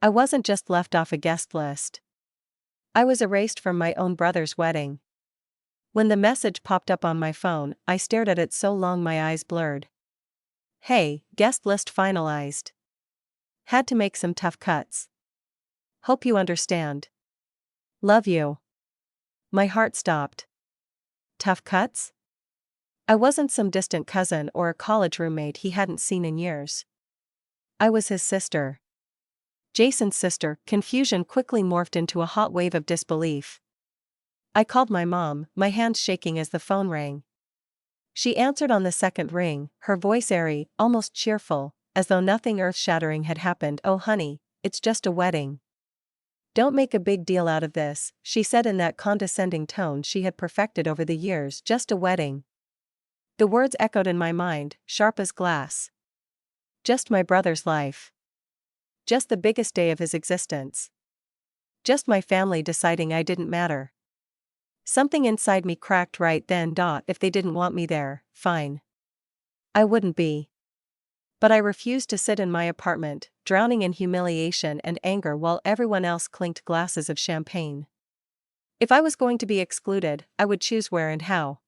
I wasn't just left off a guest list. I was erased from my own brother's wedding. When the message popped up on my phone, I stared at it so long my eyes blurred. Hey, guest list finalized. Had to make some tough cuts. Hope you understand. Love you. My heart stopped. Tough cuts? I wasn't some distant cousin or a college roommate he hadn't seen in years. I was his sister. Jason's sister. Confusion quickly morphed into a hot wave of disbelief. I called my mom, my hands shaking as the phone rang. She answered on the second ring, her voice airy, almost cheerful, as though nothing earth-shattering had happened. Oh honey, it's just a wedding. Don't make a big deal out of this, she said in that condescending tone she had perfected over the years. Just a wedding. The words echoed in my mind, sharp as glass. Just my brother's life. Just the biggest day of his existence. Just my family deciding I didn't matter. Something inside me cracked right then. If they didn't want me there, fine. I wouldn't be. But I refused to sit in my apartment, drowning in humiliation and anger while everyone else clinked glasses of champagne. If I was going to be excluded, I would choose where and how.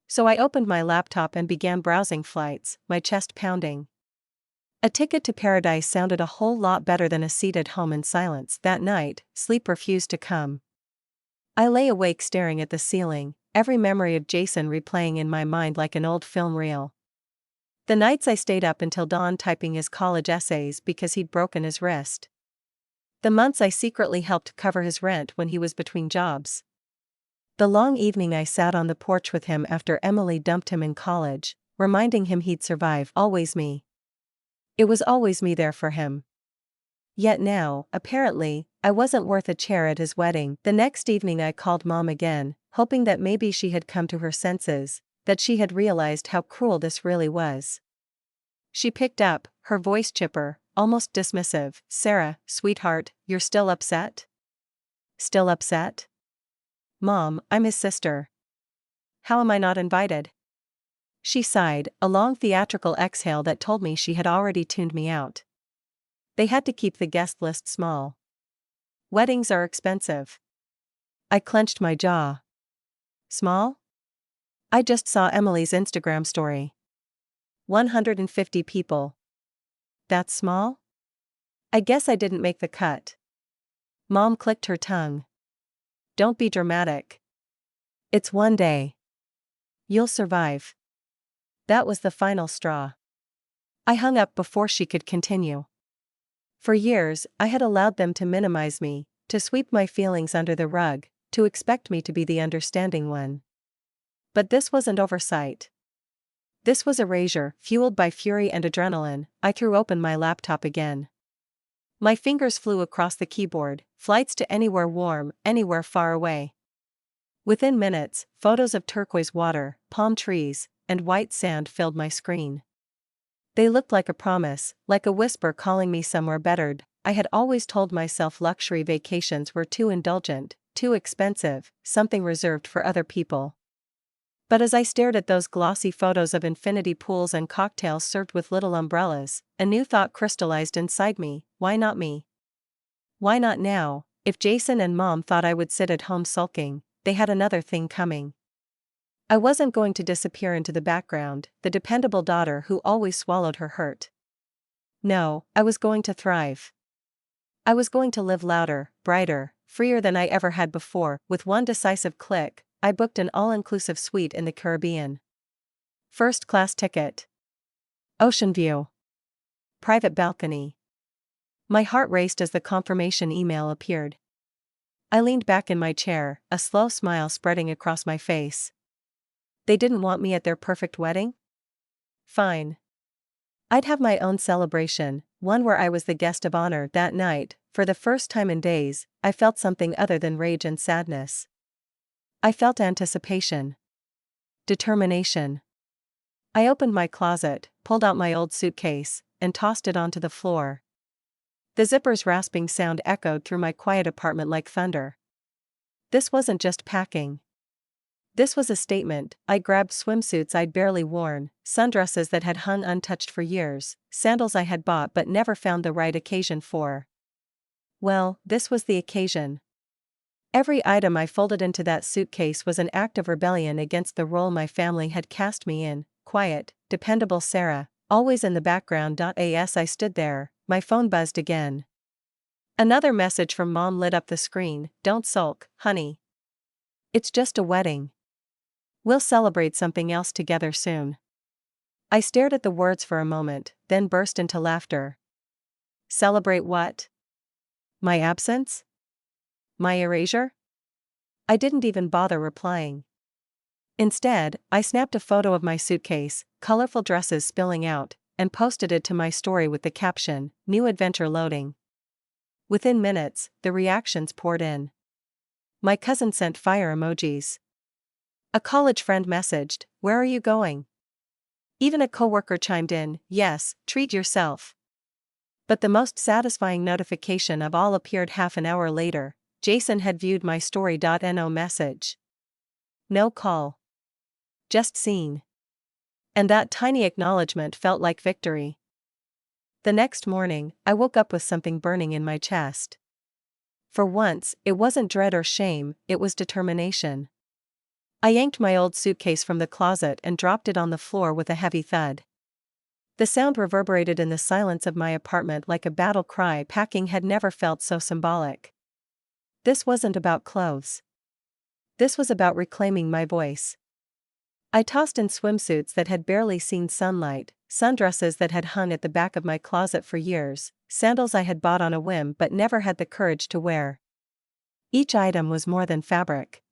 So I opened my laptop and began browsing flights, my chest pounding. A ticket to paradise sounded a whole lot better than a seat at home in silence. That night, sleep refused to come. I lay awake staring at the ceiling, every memory of Jason replaying in my mind like an old film reel. The nights I stayed up until dawn typing his college essays because he'd broken his wrist. The months I secretly helped cover his rent when he was between jobs. The long evening I sat on the porch with him after Emily dumped him in college, reminding him he'd survive. Always me. It was always me there for him. Yet now, apparently, I wasn't worth a chair at his wedding. The next evening I called Mom again, hoping that maybe she had come to her senses, that she had realized how cruel this really was. She picked up, her voice chipper, almost dismissive. Sarah, sweetheart, you're still upset? Still upset? Mom, I'm his sister. How am I not invited? She sighed, a long theatrical exhale that told me she had already tuned me out. They had to keep the guest list small. Weddings are expensive. I clenched my jaw. Small? I just saw Emily's Instagram story. 150 people. That's small? I guess I didn't make the cut. Mom clicked her tongue. Don't be dramatic. It's one day. You'll survive. That was the final straw. I hung up before she could continue. For years, I had allowed them to minimize me, to sweep my feelings under the rug, to expect me to be the understanding one. But this wasn't oversight. This was erasure, fueled by fury and adrenaline. I threw open my laptop again. My fingers flew across the keyboard, flights to anywhere warm, anywhere far away. Within minutes, photos of turquoise water, palm trees, and white sand filled my screen. They looked like a promise, like a whisper calling me somewhere better. I had always told myself luxury vacations were too indulgent, too expensive, something reserved for other people. But as I stared at those glossy photos of infinity pools and cocktails served with little umbrellas, a new thought crystallized inside me: why not me? Why not now? If Jason and Mom thought I would sit at home sulking, they had another thing coming. I wasn't going to disappear into the background, the dependable daughter who always swallowed her hurt. No, I was going to thrive. I was going to live louder, brighter, freer than I ever had before. With one decisive click, I booked an all-inclusive suite in the Caribbean. First-class ticket. Ocean view. Private balcony. My heart raced as the confirmation email appeared. I leaned back in my chair, a slow smile spreading across my face. They didn't want me at their perfect wedding? Fine. I'd have my own celebration, one where I was the guest of honor. That night, for the first time in days, I felt something other than rage and sadness. I felt anticipation. Determination. I opened my closet, pulled out my old suitcase, and tossed it onto the floor. The zipper's rasping sound echoed through my quiet apartment like thunder. This wasn't just packing. This was a statement. I grabbed swimsuits I'd barely worn, sundresses that had hung untouched for years, sandals I had bought but never found the right occasion for. Well, this was the occasion. Every item I folded into that suitcase was an act of rebellion against the role my family had cast me in: quiet, dependable Sarah, always in the background. As I stood there, my phone buzzed again. Another message from Mom lit up the screen: "Don't sulk, honey. It's just a wedding. We'll celebrate something else together soon." I stared at the words for a moment, then burst into laughter. Celebrate what? My absence? My erasure? I didn't even bother replying. Instead, I snapped a photo of my suitcase, colorful dresses spilling out, and posted it to my story with the caption, "New adventure loading." Within minutes, the reactions poured in. My cousin sent fire emojis. A college friend messaged, "Where are you going?" Even a coworker chimed in, "Yes, treat yourself." But the most satisfying notification of all appeared half an hour later. Jason had viewed my story. No message. No call. Just seen. And that tiny acknowledgement felt like victory. The next morning, I woke up with something burning in my chest. For once, it wasn't dread or shame, it was determination. I yanked my old suitcase from the closet and dropped it on the floor with a heavy thud. The sound reverberated in the silence of my apartment like a battle cry. Packing had never felt so symbolic. This wasn't about clothes. This was about reclaiming my voice. I tossed in swimsuits that had barely seen sunlight, sundresses that had hung at the back of my closet for years, sandals I had bought on a whim but never had the courage to wear. Each item was more than fabric.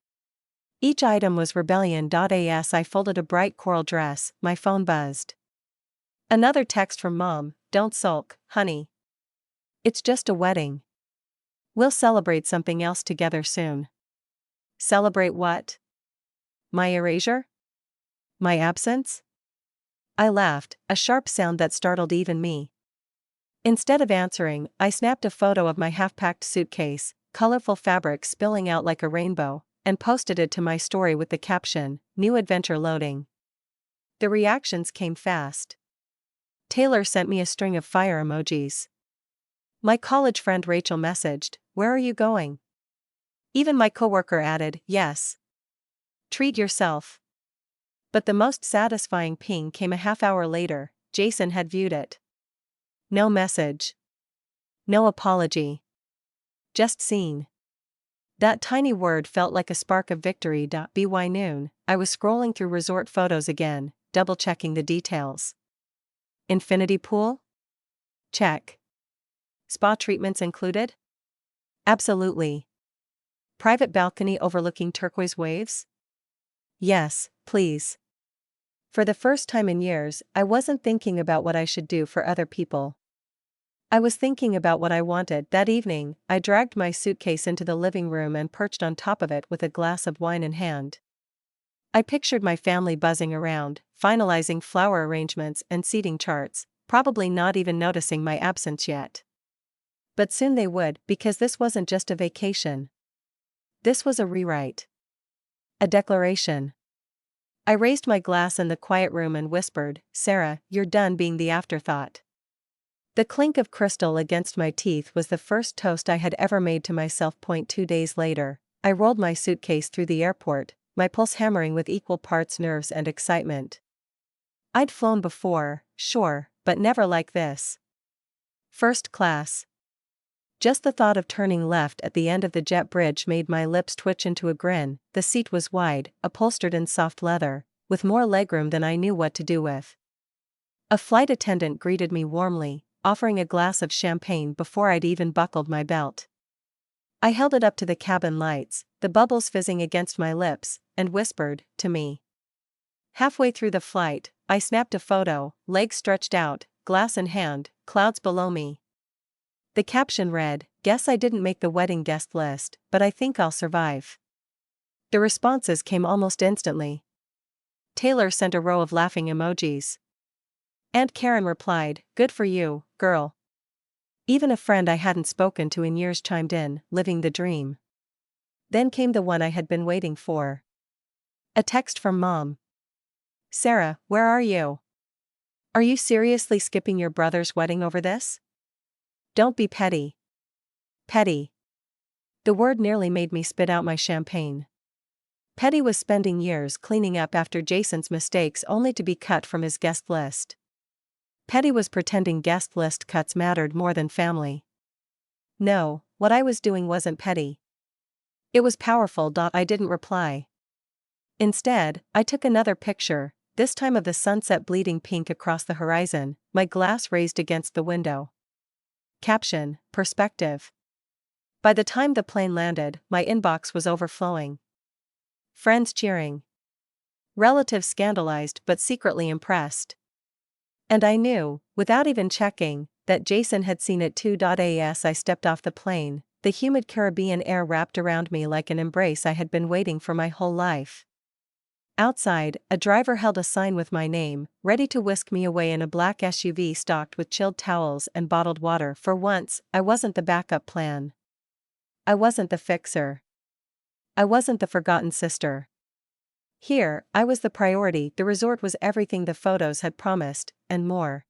Each item was rebellion. As I folded a bright coral dress, my phone buzzed. Another text from Mom: "Don't sulk, honey. It's just a wedding. We'll celebrate something else together soon." Celebrate what? My erasure? My absence? I laughed, a sharp sound that startled even me. Instead of answering, I snapped a photo of my half-packed suitcase, colorful fabric spilling out like a rainbow, and posted it to my story with the caption, "New adventure loading." The reactions came fast. Taylor sent me a string of fire emojis. My college friend Rachel messaged, "Where are you going?" Even my coworker added, "Yes. Treat yourself." But the most satisfying ping came a half hour later. Jason had viewed it. No message. No apology. Just seen. That tiny word felt like a spark of victory. By noon, I was scrolling through resort photos again, double-checking the details. Infinity pool? Check. Spa treatments included? Absolutely. Private balcony overlooking turquoise waves? Yes, please. For the first time in years, I wasn't thinking about what I should do for other people. I was thinking about what I wanted. That evening, I dragged my suitcase into the living room and perched on top of it with a glass of wine in hand. I pictured my family buzzing around, finalizing flower arrangements and seating charts, probably not even noticing my absence yet. But soon they would, because this wasn't just a vacation. This was a rewrite. A declaration. I raised my glass in the quiet room and whispered, "Sarah, you're done being the afterthought." The clink of crystal against my teeth was the first toast I had ever made to myself. 2 days later, I rolled my suitcase through the airport, my pulse hammering with equal parts nerves and excitement. I'd flown before, sure, but never like this. First class. Just the thought of turning left at the end of the jet bridge made my lips twitch into a grin. The seat was wide, upholstered in soft leather, with more legroom than I knew what to do with. A flight attendant greeted me warmly, offering a glass of champagne before I'd even buckled my belt. I held it up to the cabin lights, the bubbles fizzing against my lips, and whispered, "To me." Halfway through the flight, I snapped a photo, legs stretched out, glass in hand, clouds below me. The caption read, "Guess I didn't make the wedding guest list, but I think I'll survive." The responses came almost instantly. Taylor sent a row of laughing emojis. Aunt Karen replied, "Good for you, girl." Even a friend I hadn't spoken to in years chimed in, living the dream. Then came the one I had been waiting for. A text from Mom. "Sarah, where are you? Are you seriously skipping your brother's wedding over this? Don't be petty." Petty. The word nearly made me spit out my champagne. Petty was spending years cleaning up after Jason's mistakes only to be cut from his guest list. Petty was pretending guest list cuts mattered more than family. No, what I was doing wasn't petty. It was powerful. I didn't reply. Instead, I took another picture, this time of the sunset bleeding pink across the horizon, my glass raised against the window. Caption: Perspective. By the time the plane landed, my inbox was overflowing. Friends cheering. Relatives scandalized but secretly impressed. And I knew, without even checking, that Jason had seen it too. As I stepped off the plane, the humid Caribbean air wrapped around me like an embrace I had been waiting for my whole life. Outside, a driver held a sign with my name, ready to whisk me away in a black SUV stocked with chilled towels and bottled water. For once, I wasn't the backup plan. I wasn't the fixer. I wasn't the forgotten sister. Here, I was the priority. The resort was everything the photos had promised, and more.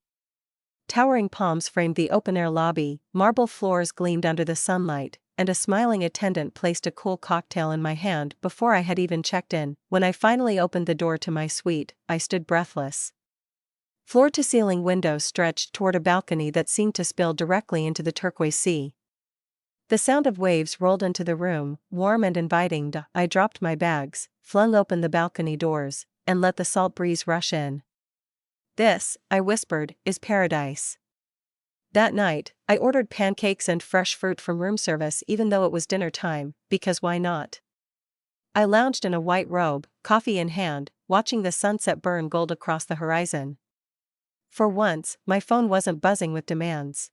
Towering palms framed the open-air lobby, marble floors gleamed under the sunlight, and a smiling attendant placed a cool cocktail in my hand before I had even checked in. When I finally opened the door to my suite, I stood breathless. Floor-to-ceiling windows stretched toward a balcony that seemed to spill directly into the turquoise sea. The sound of waves rolled into the room, warm and inviting. I dropped my bags, flung open the balcony doors, and let the salt breeze rush in. "This," I whispered, "is paradise." That night, I ordered pancakes and fresh fruit from room service even though it was dinner time, because why not? I lounged in a white robe, coffee in hand, watching the sunset burn gold across the horizon. For once, my phone wasn't buzzing with demands.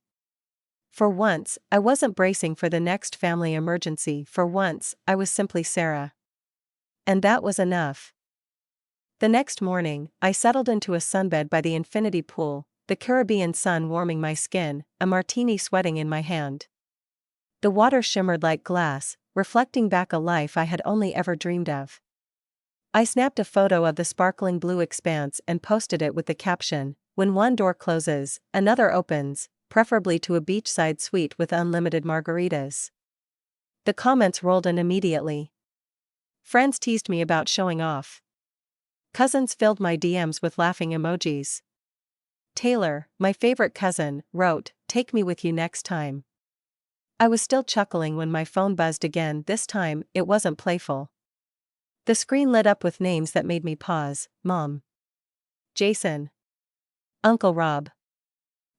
For once, I wasn't bracing for the next family emergency. For once, I was simply Sarah. And that was enough. The next morning, I settled into a sunbed by the infinity pool, the Caribbean sun warming my skin, a martini sweating in my hand. The water shimmered like glass, reflecting back a life I had only ever dreamed of. I snapped a photo of the sparkling blue expanse and posted it with the caption, "When one door closes, another opens, preferably to a beachside suite with unlimited margaritas." The comments rolled in immediately. Friends teased me about showing off. Cousins filled my DMs with laughing emojis. Taylor, my favorite cousin, wrote, "Take me with you next time." I was still chuckling when my phone buzzed again. This time, it wasn't playful. The screen lit up with names that made me pause: Mom, Jason, Uncle Rob,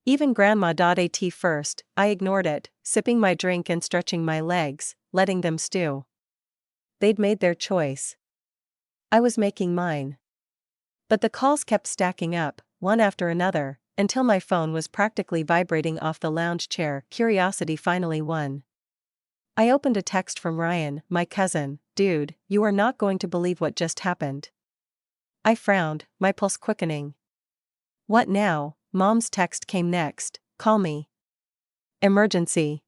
even Grandma. At first, I ignored it, sipping my drink and stretching my legs, letting them stew. They'd made their choice. I was making mine. But the calls kept stacking up, one after another, until my phone was practically vibrating off the lounge chair. Curiosity finally won. I opened a text from Ryan, my cousin. "Dude, you are not going to believe what just happened." I frowned, my pulse quickening. "What now?" Mom's text came next, "Call me. Emergency."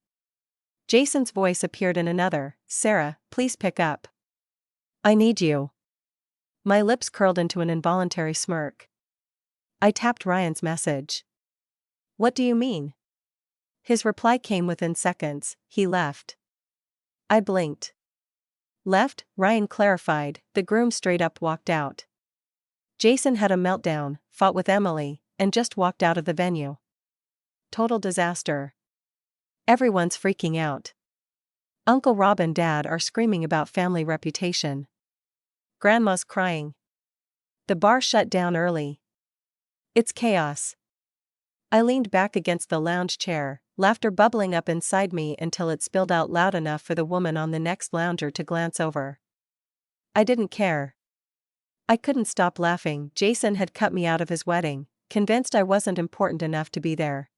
Jason's voice appeared in another, "Sarah, please pick up. I need you." My lips curled into an involuntary smirk. I tapped Ryan's message. "What do you mean?" His reply came within seconds, "He left." I blinked. "Left?" Ryan clarified, "The groom straight up walked out. Jason had a meltdown, fought with Emily, and just walked out of the venue. Total disaster. Everyone's freaking out. Uncle Rob and Dad are screaming about family reputation. Grandma's crying. The bar shut down early. It's chaos." I leaned back against the lounge chair, laughter bubbling up inside me until it spilled out loud enough for the woman on the next lounger to glance over. I didn't care. I couldn't stop laughing. Jason had cut me out of his wedding, convinced I wasn't important enough to be there.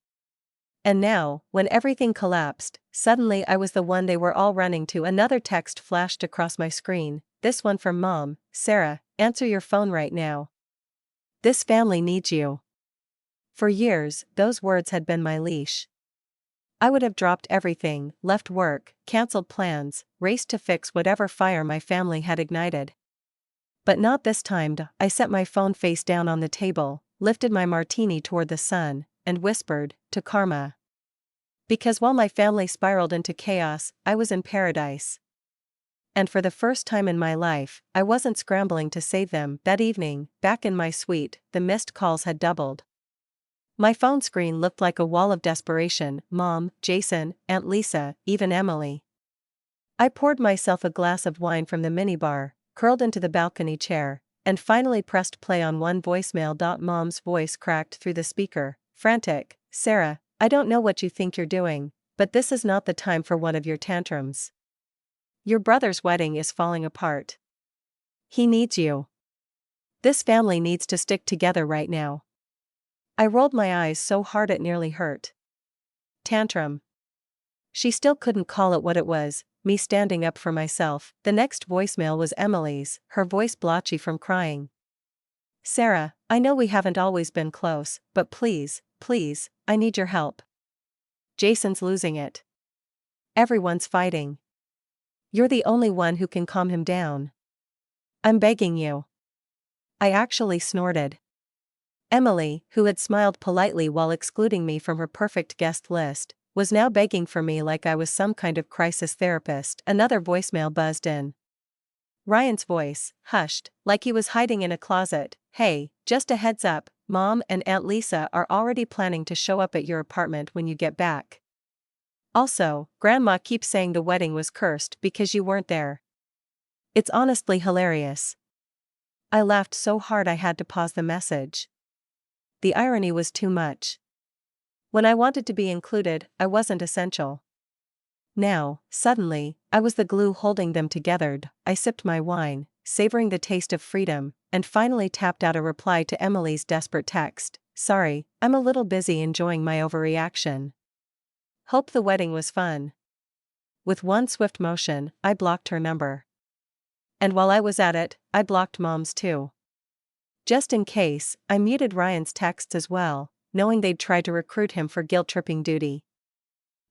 And now, when everything collapsed, suddenly I was the one they were all running to. Another text flashed across my screen, this one from Mom, "Sarah, answer your phone right now. This family needs you." For years, those words had been my leash. I would have dropped everything, left work, cancelled plans, raced to fix whatever fire my family had ignited. But not this time. I set my phone face down on the table, lifted my martini toward the sun, and whispered, "To karma." Because while my family spiraled into chaos, I was in paradise. And for the first time in my life, I wasn't scrambling to save them. That evening, back in my suite, the missed calls had doubled. My phone screen looked like a wall of desperation: Mom, Jason, Aunt Lisa, even Emily. I poured myself a glass of wine from the minibar, curled into the balcony chair, and finally pressed play on one voicemail. Mom's voice cracked through the speaker, frantic: "Sarah, I don't know what you think you're doing, but this is not the time for one of your tantrums. Your brother's wedding is falling apart. He needs you. This family needs to stick together right now." I rolled my eyes so hard it nearly hurt. Tantrum. She still couldn't call it what it was, me standing up for myself. The next voicemail was Emily's, her voice blotchy from crying. "Sarah, I know we haven't always been close, but please, please, I need your help. Jason's losing it. Everyone's fighting. You're the only one who can calm him down. I'm begging you." I actually snorted. Emily, who had smiled politely while excluding me from her perfect guest list, was now begging for me like I was some kind of crisis therapist. Another voicemail buzzed in. Ryan's voice, hushed, like he was hiding in a closet: "Hey, just a heads up, Mom and Aunt Lisa are already planning to show up at your apartment when you get back. Also, Grandma keeps saying the wedding was cursed because you weren't there. It's honestly hilarious." I laughed so hard I had to pause the message. The irony was too much. When I wanted to be included, I wasn't essential. Now, suddenly, I was the glue holding them together. I sipped my wine, savoring the taste of freedom, and finally tapped out a reply to Emily's desperate text: "Sorry, I'm a little busy enjoying my overreaction. Hope the wedding was fun." With one swift motion, I blocked her number. And while I was at it, I blocked Mom's too. Just in case, I muted Ryan's texts as well, knowing they'd try to recruit him for guilt-tripping duty.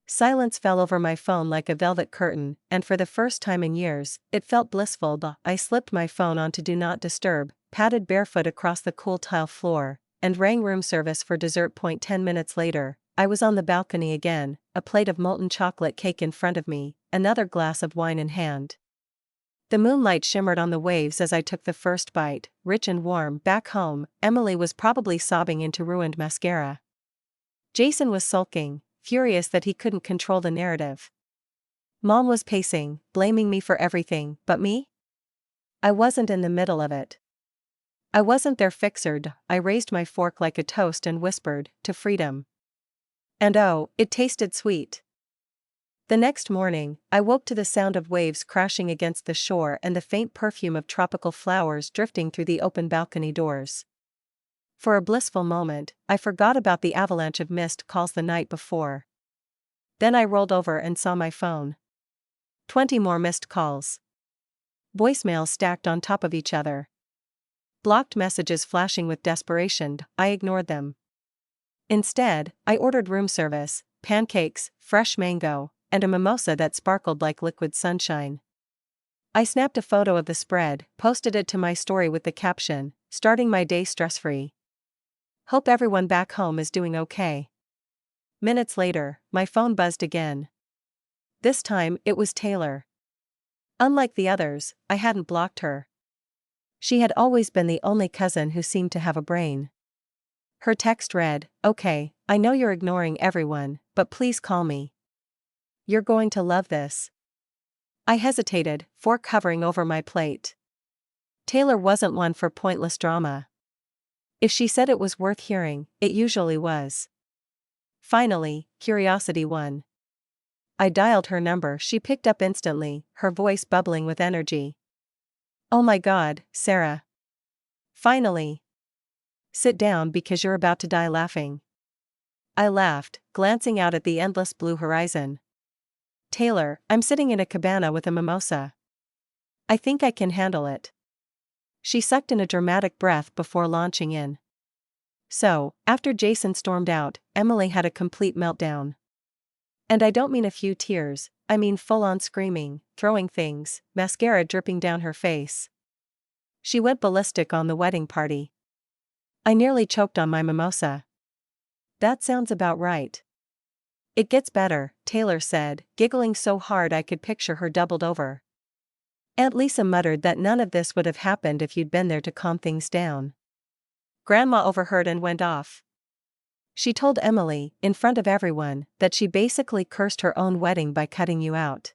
Silence fell over my phone like a velvet curtain, and for the first time in years, it felt blissful. I slipped my phone onto Do Not Disturb, padded barefoot across the cool tile floor, and rang room service for dessert. 10 minutes later, I was on the balcony again, a plate of molten chocolate cake in front of me, another glass of wine in hand. The moonlight shimmered on the waves as I took the first bite, rich and warm. Back home, Emily was probably sobbing into ruined mascara. Jason was sulking, furious that he couldn't control the narrative. Mom was pacing, blaming me for everything, but me? I wasn't in the middle of it. I wasn't their fixer. I raised my fork like a toast and whispered, "To freedom." And oh, it tasted sweet. The next morning, I woke to the sound of waves crashing against the shore and the faint perfume of tropical flowers drifting through the open balcony doors. For a blissful moment, I forgot about the avalanche of missed calls the night before. Then I rolled over and saw my phone. 20 more missed calls. Voicemails stacked on top of each other. Blocked messages flashing with desperation. I ignored them. Instead, I ordered room service, pancakes, fresh mango, and a mimosa that sparkled like liquid sunshine. I snapped a photo of the spread, posted it to my story with the caption, "Starting my day stress-free. Hope everyone back home is doing okay." Minutes later, my phone buzzed again. This time, it was Taylor. Unlike the others, I hadn't blocked her. She had always been the only cousin who seemed to have a brain. Her text read, "Okay, I know you're ignoring everyone, but please call me. You're going to love this." I hesitated, fork hovering over my plate. Taylor wasn't one for pointless drama. If she said it was worth hearing, it usually was. Finally, curiosity won. I dialed her number. She picked up instantly, her voice bubbling with energy. "Oh my God, Sarah. Finally. Sit down because you're about to die laughing." I laughed, glancing out at the endless blue horizon. "Taylor, I'm sitting in a cabana with a mimosa. I think I can handle it." She sucked in a dramatic breath before launching in. So, after Jason stormed out, Emily had a complete meltdown. And I don't mean a few tears, I mean full-on screaming, throwing things, mascara dripping down her face. She went ballistic on the wedding party. I nearly choked on my mimosa. That sounds about right. It gets better, Taylor said, giggling so hard I could picture her doubled over. Aunt Lisa muttered that none of this would have happened if you'd been there to calm things down. Grandma overheard and went off. She told Emily, in front of everyone, that she basically cursed her own wedding by cutting you out.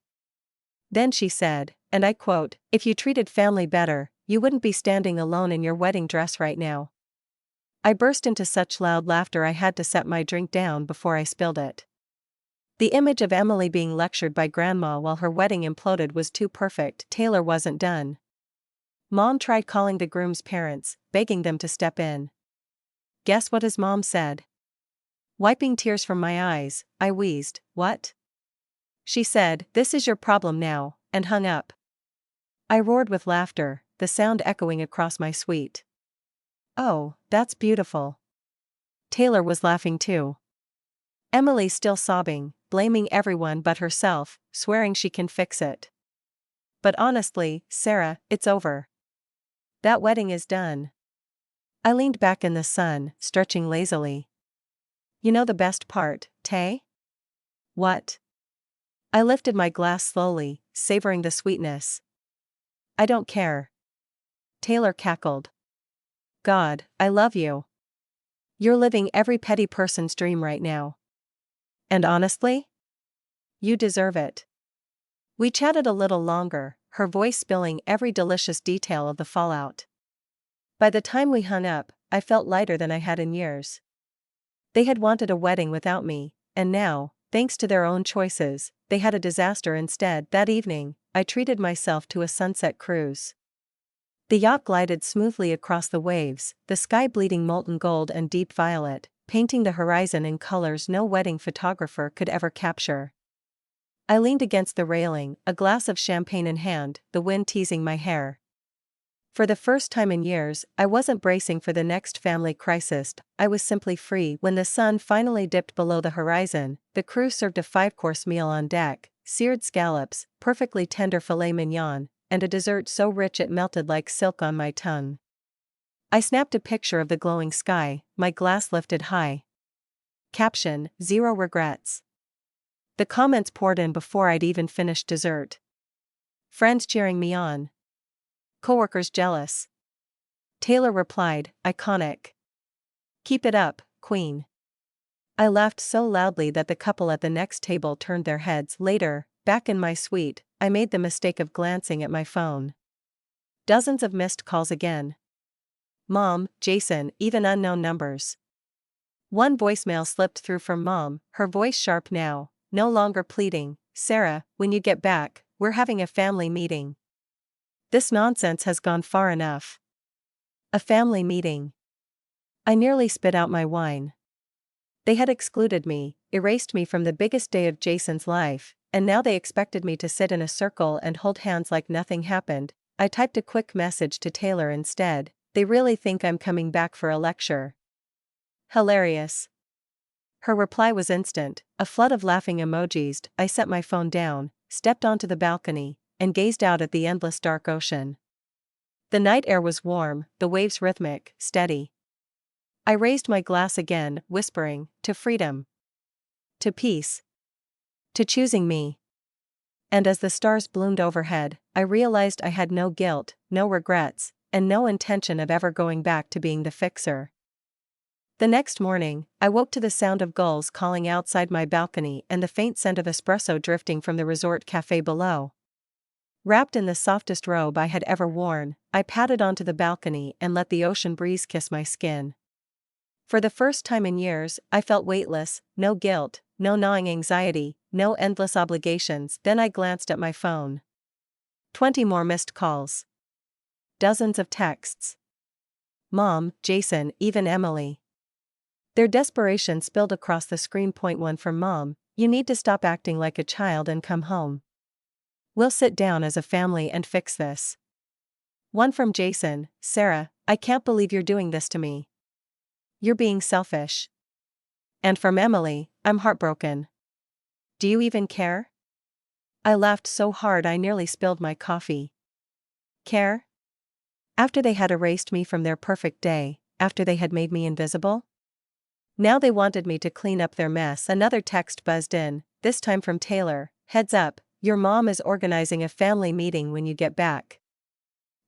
Then she said, and I quote, "If you treated family better, you wouldn't be standing alone in your wedding dress right now." I burst into such loud laughter I had to set my drink down before I spilled it. The image of Emily being lectured by Grandma while her wedding imploded was too perfect. Taylor wasn't done. Mom tried calling the groom's parents, begging them to step in. Guess what his mom said? Wiping tears from my eyes, I wheezed, "What?" She said, "This is your problem now," and hung up. I roared with laughter, the sound echoing across my suite. "Oh, that's beautiful." Taylor was laughing too. Emily still sobbing, blaming everyone but herself, swearing she can fix it. But honestly, Sarah, it's over. That wedding is done. I leaned back in the sun, stretching lazily. You know the best part, Tay? What? I lifted my glass slowly, savoring the sweetness. I don't care. Taylor cackled. God, I love you. You're living every petty person's dream right now. And honestly? You deserve it. We chatted a little longer, her voice spilling every delicious detail of the fallout. By the time we hung up, I felt lighter than I had in years. They had wanted a wedding without me, and now, thanks to their own choices, they had a disaster instead. That evening, I treated myself to a sunset cruise. The yacht glided smoothly across the waves, the sky bleeding molten gold and deep violet, painting the horizon in colors no wedding photographer could ever capture. I leaned against the railing, a glass of champagne in hand, the wind teasing my hair. For the first time in years, I wasn't bracing for the next family crisis, I was simply free. When the sun finally dipped below the horizon, the crew served a 5-course meal on deck, seared scallops, perfectly tender filet mignon, and a dessert so rich it melted like silk on my tongue. I snapped a picture of the glowing sky, my glass lifted high. Caption, "Zero regrets." The comments poured in before I'd even finished dessert. Friends cheering me on. Coworkers jealous. Taylor replied, "Iconic. Keep it up, Queen." I laughed so loudly that the couple at the next table turned their heads. Later, back in my suite, I made the mistake of glancing at my phone. Dozens of missed calls again. Mom, Jason, even unknown numbers. One voicemail slipped through from Mom, her voice sharp now, no longer pleading, "Sarah, when you get back, we're having a family meeting. This nonsense has gone far enough." A family meeting. I nearly spit out my wine. They had excluded me, erased me from the biggest day of Jason's life, and now they expected me to sit in a circle and hold hands like nothing happened. I typed a quick message to Taylor instead, "They really think I'm coming back for a lecture." Hilarious. Her reply was instant, a flood of laughing emojis. I set my phone down, stepped onto the balcony, and gazed out at the endless dark ocean. The night air was warm, the waves rhythmic, steady. I raised my glass again, whispering, "To freedom. To peace. To choosing me." And as the stars bloomed overhead, I realized I had no guilt, no regrets, and no intention of ever going back to being the fixer. The next morning, I woke to the sound of gulls calling outside my balcony and the faint scent of espresso drifting from the resort cafe below. Wrapped in the softest robe I had ever worn, I padded onto the balcony and let the ocean breeze kiss my skin. For the first time in years, I felt weightless, no guilt, no gnawing anxiety, no endless obligations. Then I glanced at my phone. 20 more missed calls. Dozens of texts. Mom, Jason, even Emily. Their desperation spilled across the screen. Point 1 from Mom, "You need to stop acting like a child and come home. We'll sit down as a family and fix this." 1 from Jason, "Sarah, I can't believe you're doing this to me. You're being selfish." And from Emily, "I'm heartbroken. Do you even care?" I laughed so hard I nearly spilled my coffee. Care? After they had erased me from their perfect day, after they had made me invisible? Now they wanted me to clean up their mess. Another text buzzed in, this time from Taylor. Heads up, your mom is organizing a family meeting when you get back.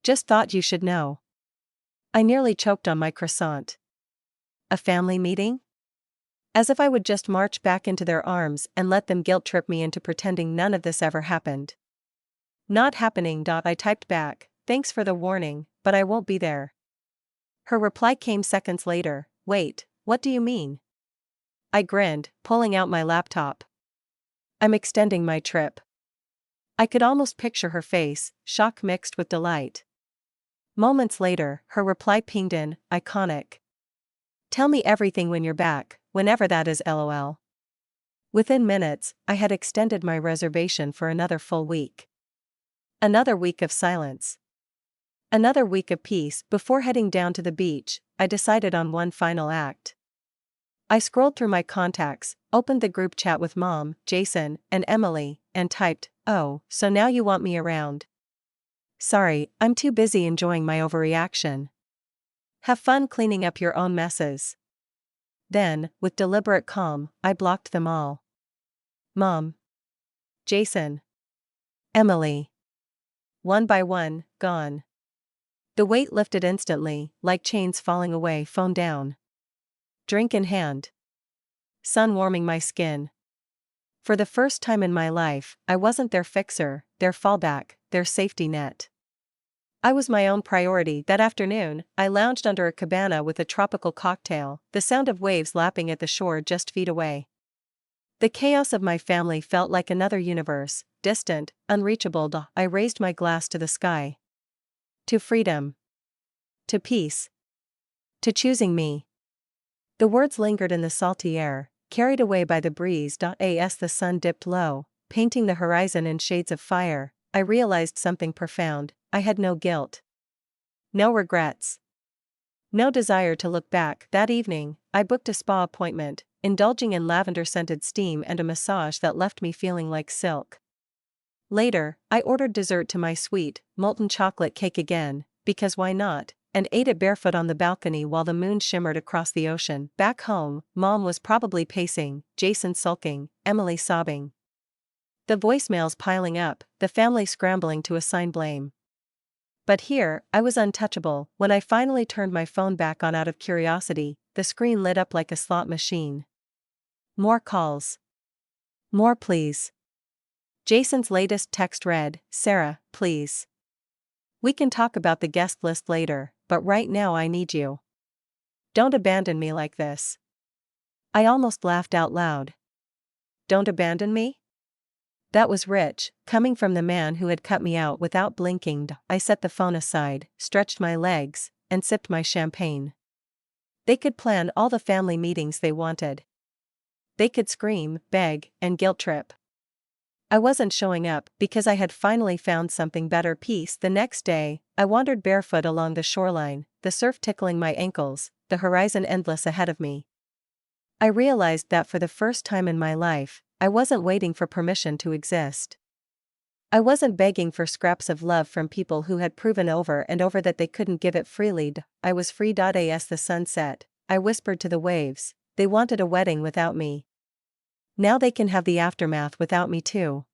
Just thought you should know. I nearly choked on my croissant. A family meeting? As if I would just march back into their arms and let them guilt trip me into pretending none of this ever happened. Not happening. I typed back, thanks for the warning, but I won't be there. Her reply came seconds later, wait, what do you mean? I grinned, pulling out my laptop. I'm extending my trip. I could almost picture her face, shock mixed with delight. Moments later, her reply pinged in, iconic. Tell me everything when you're back, whenever that is, lol. Within minutes, I had extended my reservation for another full week. Another week of silence. Another week of peace. Before heading down to the beach, I decided on one final act. I scrolled through my contacts, opened the group chat with Mom, Jason, and Emily, and typed, oh, so now you want me around. Sorry, I'm too busy enjoying my overreaction. Have fun cleaning up your own messes. Then, with deliberate calm, I blocked them all. Mom. Jason. Emily. One by one, gone. The weight lifted instantly, like chains falling away. Phone down. Drink in hand. Sun warming my skin. For the first time in my life, I wasn't their fixer, their fallback, their safety net. I was my own priority. That afternoon, I lounged under a cabana with a tropical cocktail, the sound of waves lapping at the shore just feet away. The chaos of my family felt like another universe, distant, unreachable. I raised my glass to the sky. To freedom. To peace. To choosing me. The words lingered in the salty air, carried away by the breeze. As the sun dipped low, painting the horizon in shades of fire, I realized something profound. I had no guilt. No regrets. No desire to look back. That evening, I booked a spa appointment, indulging in lavender-scented steam and a massage that left me feeling like silk. Later, I ordered dessert to my sweet, molten chocolate cake again, because why not, and ate it barefoot on the balcony while the moon shimmered across the ocean. Back home, Mom was probably pacing, Jason sulking, Emily sobbing. The voicemails piling up, the family scrambling to assign blame. But here, I was untouchable. When I finally turned my phone back on out of curiosity, the screen lit up like a slot machine. More calls. More please. Jason's latest text read, Sarah, please. We can talk about the guest list later, but right now I need you. Don't abandon me like this. I almost laughed out loud. Don't abandon me? That was rich, coming from the man who had cut me out without blinking. I set the phone aside, stretched my legs, and sipped my champagne. They could plan all the family meetings they wanted. They could scream, beg, and guilt trip. I wasn't showing up because I had finally found something better. Peace. The next day, I wandered barefoot along the shoreline, the surf tickling my ankles, the horizon endless ahead of me. I realized that for the first time in my life, I wasn't waiting for permission to exist. I wasn't begging for scraps of love from people who had proven over and over that they couldn't give it freely. I was free. As the sun set, I whispered to the waves, they wanted a wedding without me. Now they can have the aftermath without me too.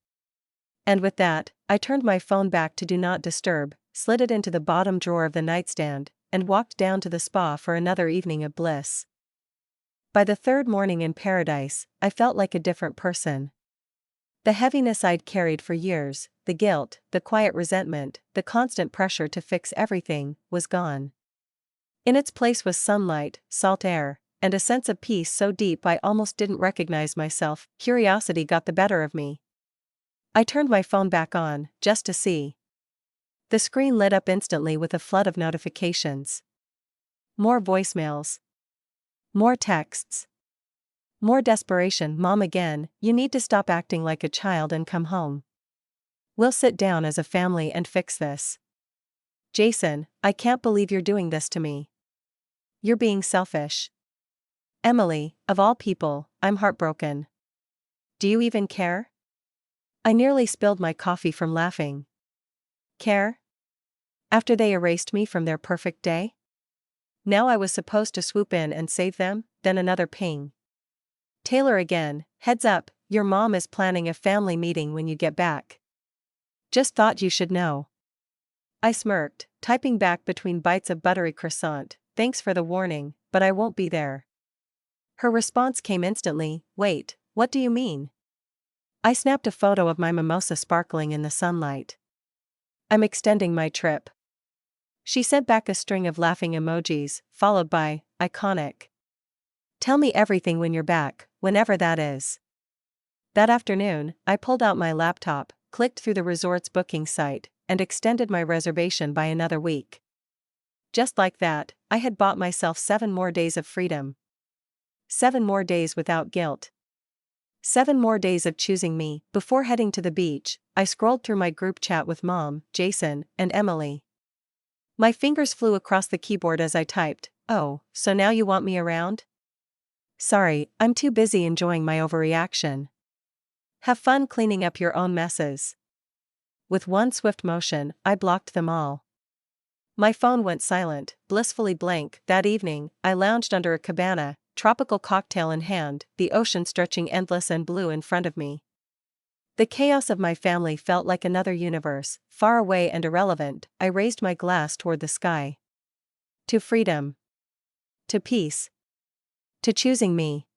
And with that, I turned my phone back to Do Not Disturb, slid it into the bottom drawer of the nightstand, and walked down to the spa for another evening of bliss. By the third morning in paradise, I felt like a different person. The heaviness I'd carried for years, the guilt, the quiet resentment, the constant pressure to fix everything, was gone. In its place was sunlight, salt air, and a sense of peace so deep I almost didn't recognize myself. Curiosity got the better of me. I turned my phone back on, just to see. The screen lit up instantly with a flood of notifications. More voicemails. More texts. More desperation. Mom again, you need to stop acting like a child and come home. We'll sit down as a family and fix this. Jason, I can't believe you're doing this to me. You're being selfish. Emily, of all people, I'm heartbroken. Do you even care? I nearly spilled my coffee from laughing. Care? After they erased me from their perfect day? Now I was supposed to swoop in and save them, then another ping. Taylor again, heads up, your mom is planning a family meeting when you get back. Just thought you should know. I smirked, typing back between bites of buttery croissant, thanks for the warning, but I won't be there. Her response came instantly, wait, what do you mean? I snapped a photo of my mimosa sparkling in the sunlight. I'm extending my trip. She sent back a string of laughing emojis, followed by, iconic. Tell me everything when you're back, whenever that is. That afternoon, I pulled out my laptop, clicked through the resort's booking site, and extended my reservation by another week. Just like that, I had bought myself 7 more days of freedom. 7 more days without guilt. 7 more days of choosing me. Before heading to the beach, I scrolled through my group chat with Mom, Jason, and Emily. My fingers flew across the keyboard as I typed, oh, so now you want me around? Sorry, I'm too busy enjoying my overreaction. Have fun cleaning up your own messes. With one swift motion, I blocked them all. My phone went silent, blissfully blank. That evening, I lounged under a cabana, tropical cocktail in hand, the ocean stretching endless and blue in front of me. The chaos of my family felt like another universe, far away and irrelevant. I raised my glass toward the sky. To freedom. To peace. To choosing me.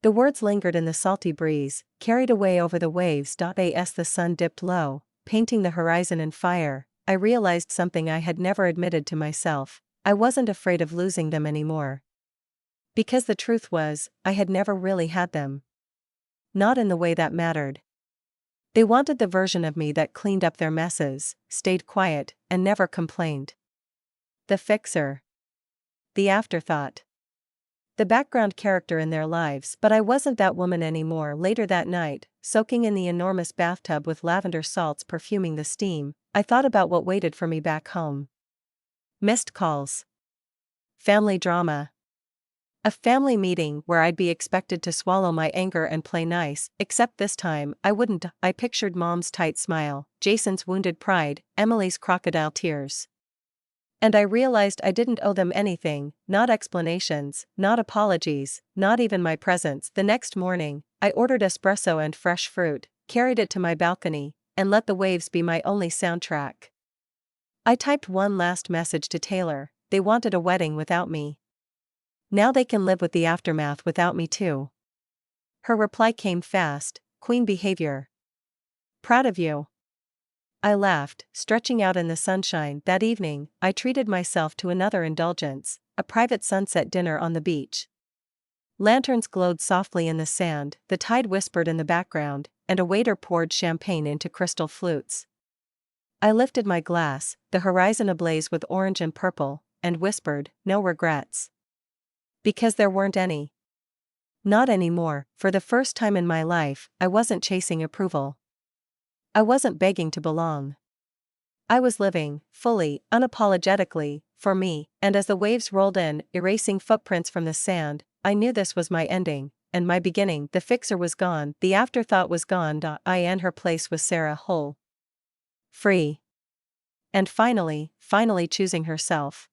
The words lingered in the salty breeze, carried away over the waves. As the sun dipped low, painting the horizon in fire, I realized something I had never admitted to myself. I wasn't afraid of losing them anymore. Because the truth was, I had never really had them. Not in the way that mattered. They wanted the version of me that cleaned up their messes, stayed quiet, and never complained. The fixer. The afterthought. The background character in their lives. But I wasn't that woman anymore. Later that night, soaking in the enormous bathtub with lavender salts perfuming the steam, I thought about what waited for me back home. Missed calls. Family drama. A family meeting where I'd be expected to swallow my anger and play nice, except this time I wouldn't. I pictured Mom's tight smile, Jason's wounded pride, Emily's crocodile tears. And I realized I didn't owe them anything, not explanations, not apologies, not even my presence. The next morning, I ordered espresso and fresh fruit, carried it to my balcony, and let the waves be my only soundtrack. I typed one last message to Taylor. They wanted a wedding without me. Now they can live with the aftermath without me too. Her reply came fast, queen behavior. Proud of you. I laughed, stretching out in the sunshine. That evening, I treated myself to another indulgence, a private sunset dinner on the beach. Lanterns glowed softly in the sand, the tide whispered in the background, and a waiter poured champagne into crystal flutes. I lifted my glass, the horizon ablaze with orange and purple, and whispered, no regrets. Because there weren't any. Not anymore. For the first time in my life, I wasn't chasing approval. I wasn't begging to belong. I was living, fully, unapologetically, for me, and as the waves rolled in, erasing footprints from the sand, I knew this was my ending, and my beginning. The fixer was gone, the afterthought was gone. In her place was Sarah, whole. Free. And finally choosing herself.